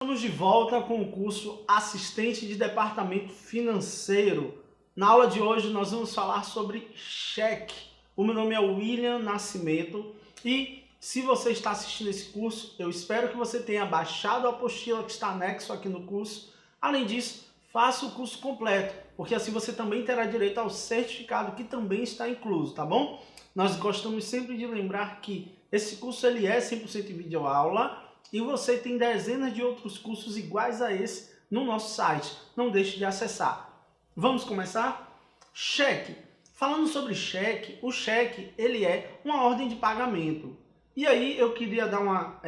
Estamos de volta com o curso Assistente de Departamento Financeiro. Na aula de hoje nós vamos falar sobre cheque. O meu nome é William Nascimento e se você está assistindo esse curso, eu espero que você tenha baixado a apostila que está anexo aqui no curso. Além disso, faça o curso completo, porque assim você também terá direito ao certificado que também está incluso, tá bom? Nós gostamos sempre de lembrar que esse curso ele é 100% videoaula. E você tem dezenas de outros cursos iguais a esse no nosso site. Não deixe de acessar. Vamos começar? Cheque. Falando sobre cheque, o cheque ele é uma ordem de pagamento. E aí eu queria dar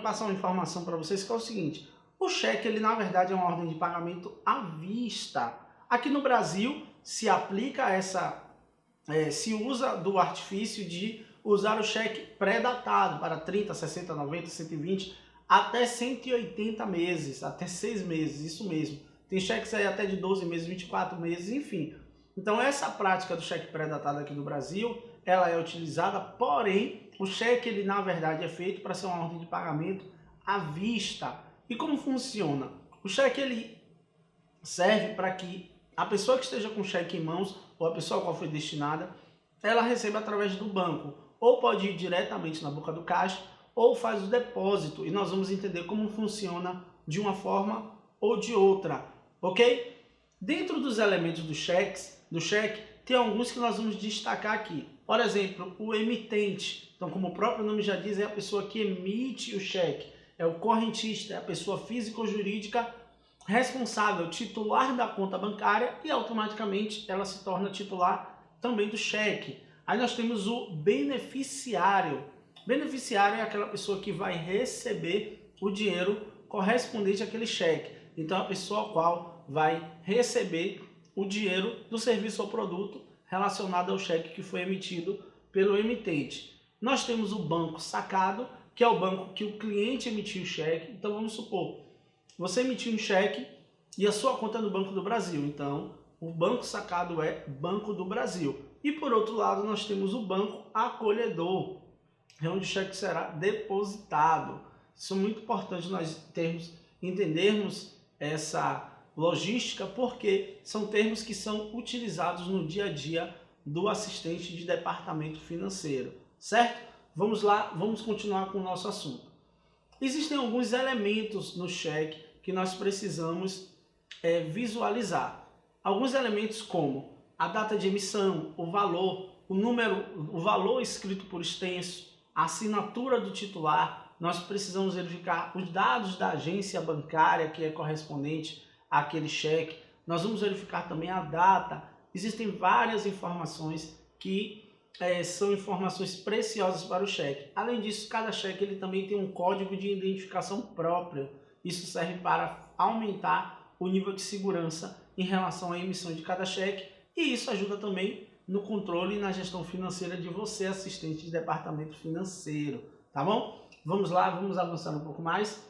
passar uma informação para vocês que é o seguinte. O cheque ele na verdade é uma ordem de pagamento à vista. Aqui no Brasil se aplica se usa do artifício de usar o cheque pré-datado para 30, 60, 90, 120, até 180 meses, até 6 meses, isso mesmo. Tem cheques aí até de 12 meses, 24 meses, enfim. Então essa prática do cheque pré-datado aqui no Brasil, ela é utilizada, porém, o cheque ele na verdade é feito para ser uma ordem de pagamento à vista. E como funciona? O cheque ele serve para que a pessoa que esteja com o cheque em mãos, ou a pessoa a qual foi destinada, ela receba através do banco. Ou pode ir diretamente na boca do caixa, ou faz o depósito. E nós vamos entender como funciona de uma forma ou de outra, ok? Dentro dos elementos do cheque, tem alguns que nós vamos destacar aqui. Por exemplo, o emitente. Então, como o próprio nome já diz, é a pessoa que emite o cheque. É o correntista, é a pessoa física ou jurídica responsável, titular da conta bancária e automaticamente ela se torna titular também do cheque. Aí nós temos o beneficiário. Beneficiário é aquela pessoa que vai receber o dinheiro correspondente àquele cheque. Então, a pessoa a qual vai receber o dinheiro do serviço ou produto relacionado ao cheque que foi emitido pelo emitente. Nós temos o banco sacado, que é o banco que o cliente emitiu o cheque. Então, vamos supor, você emitiu um cheque e a sua conta é no Banco do Brasil. Então, o banco sacado é Banco do Brasil. E por outro lado, nós temos o banco acolhedor, é onde o cheque será depositado. Isso é muito importante nós entendermos essa logística, porque são termos que são utilizados no dia a dia do assistente de departamento financeiro, certo? Vamos lá, vamos continuar com o nosso assunto. Existem alguns elementos no cheque que nós precisamos visualizar. Alguns elementos como a data de emissão, o valor, o valor escrito por extenso, a assinatura do titular. Nós precisamos verificar os dados da agência bancária que é correspondente àquele cheque. Nós vamos verificar também a data. Existem várias informações que são informações preciosas para o cheque. Além disso, cada cheque ele também tem um código de identificação próprio. Isso serve para aumentar o nível de segurança em relação à emissão de cada cheque e isso ajuda também no controle e na gestão financeira de você, assistente de departamento financeiro, tá bom? Vamos lá, vamos avançar um pouco mais.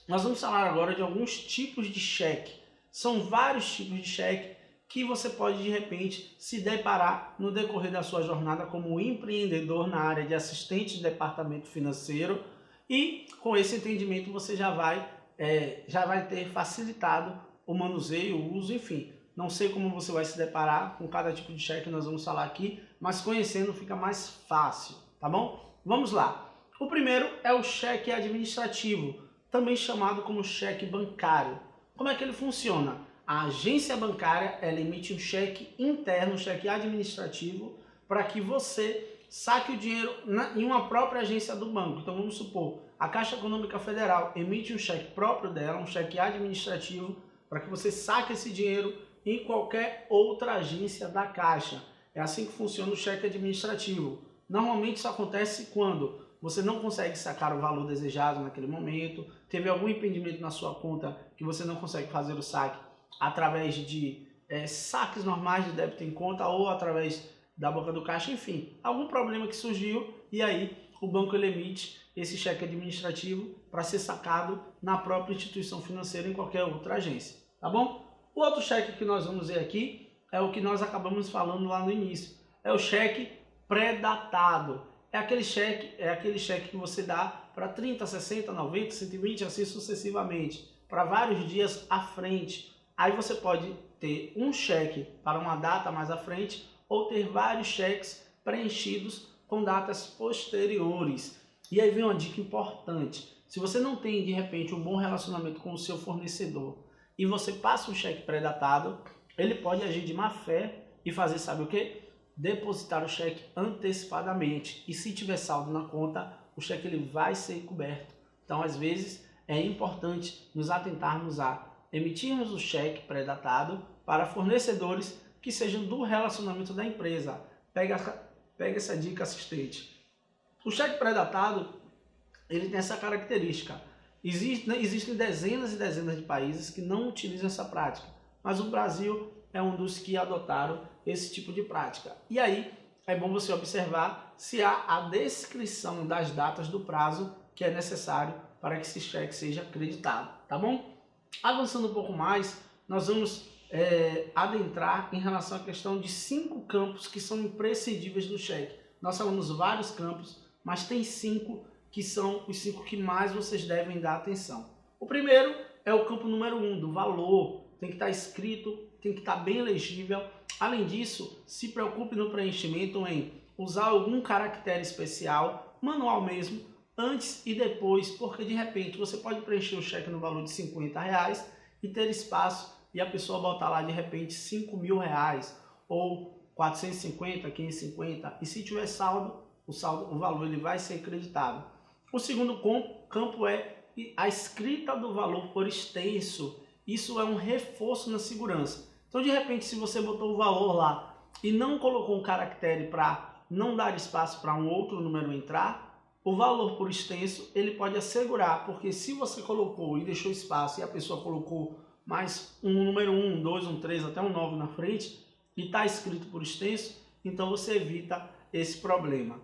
Nós vamos falar agora de alguns tipos de cheque. São vários tipos de cheque que você pode de repente se deparar no decorrer da sua jornada como empreendedor na área de assistente de departamento financeiro e com esse entendimento você já vai ter facilitado o manuseio, o uso, enfim. Não sei como você vai se deparar com cada tipo de cheque que nós vamos falar aqui, mas conhecendo fica mais fácil, tá bom? Vamos lá. O primeiro é o cheque administrativo, também chamado como cheque bancário. Como é que ele funciona? A agência bancária ela emite um cheque interno, um cheque administrativo, para que você saque o dinheiro em uma própria agência do banco. Então vamos supor, a Caixa Econômica Federal emite um cheque próprio dela, um cheque administrativo, para que você saque esse dinheiro em qualquer outra agência da Caixa. É assim que funciona o cheque administrativo. Normalmente isso acontece quando você não consegue sacar o valor desejado naquele momento, teve algum impedimento na sua conta que você não consegue fazer o saque através de saques normais de débito em conta ou através da boca do caixa, enfim, algum problema que surgiu e aí o banco ele emite esse cheque administrativo para ser sacado na própria instituição financeira em qualquer outra agência, tá bom? O outro cheque que nós vamos ver aqui é o que nós acabamos falando lá no início, é o cheque pré-datado. É aquele cheque que você dá para 30, 60, 90, 120, assim sucessivamente, para vários dias à frente. Aí você pode ter um cheque para uma data mais à frente ou ter vários cheques preenchidos com datas posteriores. E aí vem uma dica importante. Se você não tem, de repente, um bom relacionamento com o seu fornecedor e você passa um cheque pré-datado, ele pode agir de má fé e fazer, sabe o quê? Depositar o cheque antecipadamente. E se tiver saldo na conta, o cheque ele vai ser coberto. Então, às vezes, é importante nos atentarmos a emitirmos o cheque pré-datado para fornecedores que sejam do relacionamento da empresa. Pega essa dica, assistente. O cheque pré-datado, ele tem essa característica. Existem dezenas e dezenas de países que não utilizam essa prática, mas o Brasil é um dos que adotaram esse tipo de prática. E aí, é bom você observar se há a descrição das datas do prazo que é necessário para que esse cheque seja acreditado, tá bom? Avançando um pouco mais, nós vamos adentrar em relação à questão de 5 campos que são imprescindíveis do cheque. Nós falamos vários campos, mas tem 5 que são os 5 que mais vocês devem dar atenção. O primeiro é o campo número 1, do valor. Tem que estar escrito, tem que estar bem legível. Além disso, se preocupe no preenchimento em usar algum caractere especial, manual mesmo, antes e depois, porque de repente você pode preencher o cheque no valor de R$50 e ter espaço e a pessoa botar lá de repente R$5.000 ou 450, 550, e se tiver saldo, o valor ele vai ser acreditado. O segundo campo é a escrita do valor por extenso. Isso é um reforço na segurança. Então, de repente, se você botou o valor lá e não colocou um caractere para não dar espaço para um outro número entrar, o valor por extenso ele pode assegurar, porque se você colocou e deixou espaço e a pessoa colocou mais um número 1, 2, 3, até um 9 na frente e está escrito por extenso, então você evita esse problema.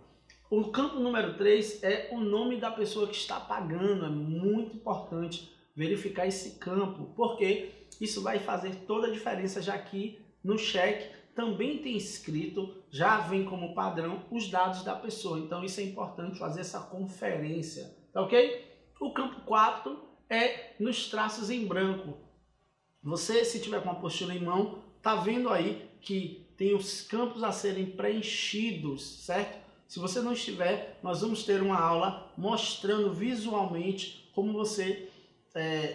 O campo número 3 é o nome da pessoa que está pagando. É muito importante verificar esse campo, porque isso vai fazer toda a diferença, já que no cheque também tem escrito, já vem como padrão, os dados da pessoa. Então isso é importante fazer essa conferência, tá ok? O campo 4 é nos traços em branco. Você, se tiver com a apostila em mão, tá vendo aí que tem os campos a serem preenchidos, certo? Se você não estiver, nós vamos ter uma aula mostrando visualmente como você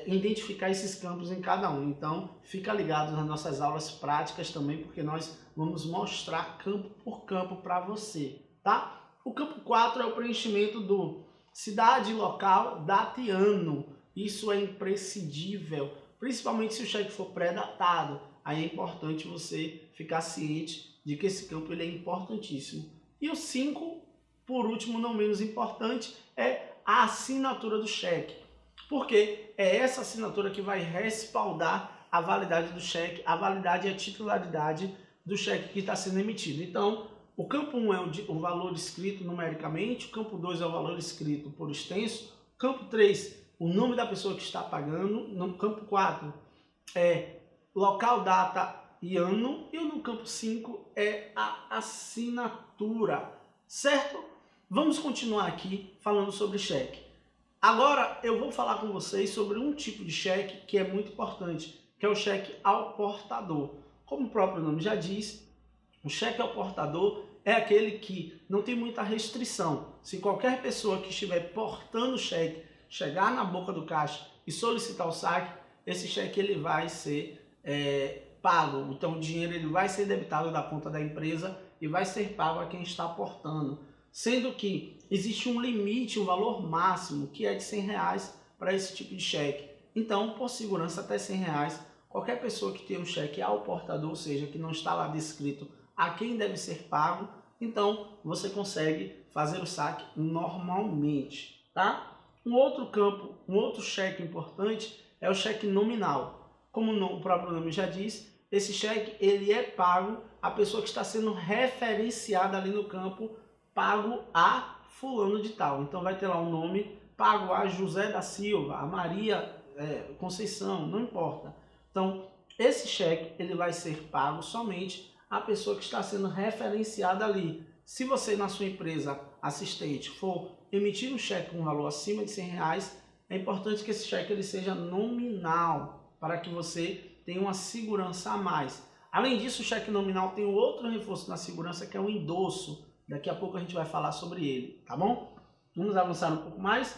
identificar esses campos em cada um. Então, fica ligado nas nossas aulas práticas também, porque nós vamos mostrar campo por campo para você, tá? O campo 4 é o preenchimento do cidade, local, data e ano. Isso é imprescindível, principalmente se o cheque for pré-datado. Aí é importante você ficar ciente de que esse campo ele é importantíssimo. E o 5, por último, não menos importante, é a assinatura do cheque. Porque é essa assinatura que vai respaldar a validade do cheque, a validade e a titularidade do cheque que está sendo emitido. Então, o campo 1 é o valor escrito numericamente, o campo 2 é o valor escrito por extenso, o campo 3, o nome da pessoa que está pagando, no campo 4 é local, data e ano, e no campo 5 é a assinatura, certo? Vamos continuar aqui falando sobre cheque. Agora eu vou falar com vocês sobre um tipo de cheque que é muito importante, que é o cheque ao portador. Como o próprio nome já diz, o cheque ao portador é aquele que não tem muita restrição. Se qualquer pessoa que estiver portando o cheque chegar na boca do caixa e solicitar o saque, esse cheque ele vai ser pago. Então o dinheiro ele vai ser debitado da conta da empresa e vai ser pago a quem está portando. Sendo que existe um limite, um valor máximo, que é de R$100 para esse tipo de cheque. Então, por segurança, até R$100, qualquer pessoa que tem um cheque ao portador, ou seja, que não está lá descrito a quem deve ser pago, então você consegue fazer o saque normalmente, tá? Um outro campo, um outro cheque importante é o cheque nominal. Como o próprio nome já diz, esse cheque ele é pago à pessoa que está sendo referenciada ali no campo, pago a fulano de tal. Então vai ter lá um nome, pago a José da Silva, a Maria Conceição, não importa. Então esse cheque ele vai ser pago somente à pessoa que está sendo referenciada ali. Se você na sua empresa assistente for emitir um cheque com um valor acima de R$100, é importante que esse cheque ele seja nominal, para que você tenha uma segurança a mais. Além disso, o cheque nominal tem outro reforço na segurança, que é o endosso. Daqui a pouco a gente vai falar sobre ele, tá bom? Vamos avançar um pouco mais.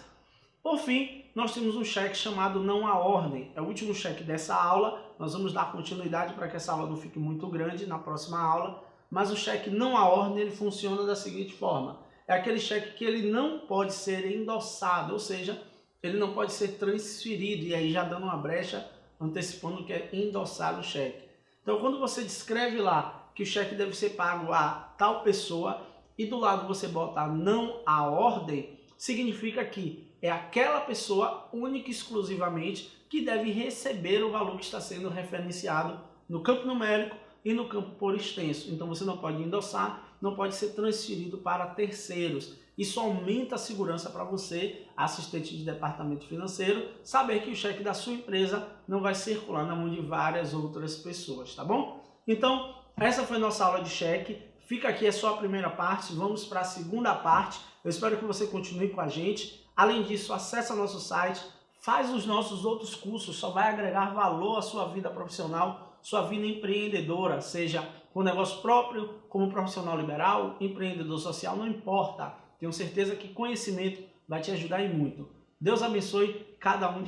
Por fim, nós temos um cheque chamado não à ordem. É o último cheque dessa aula. Nós vamos dar continuidade para que essa aula não fique muito grande na próxima aula. Mas o cheque não à ordem ele funciona da seguinte forma. É aquele cheque que ele não pode ser endossado, ou seja, ele não pode ser transferido. E aí já dando uma brecha, antecipando que é endossar o cheque. Então, quando você descreve lá que o cheque deve ser pago a tal pessoa e do lado você bota não à ordem, significa que é aquela pessoa única e exclusivamente que deve receber o valor que está sendo referenciado no campo numérico e no campo por extenso. Então você não pode endossar, não pode ser transferido para terceiros. Isso aumenta a segurança para você, assistente de departamento financeiro, saber que o cheque da sua empresa não vai circular na mão de várias outras pessoas, tá bom? Então, essa foi nossa aula de cheque. Fica aqui, é só a primeira parte, vamos para a segunda parte. Eu espero que você continue com a gente. Além disso, acesse nosso site, faz os nossos outros cursos, só vai agregar valor à sua vida profissional, sua vida empreendedora, seja com negócio próprio, como profissional liberal, empreendedor social, não importa. Tenho certeza que conhecimento vai te ajudar em muito. Deus abençoe cada um de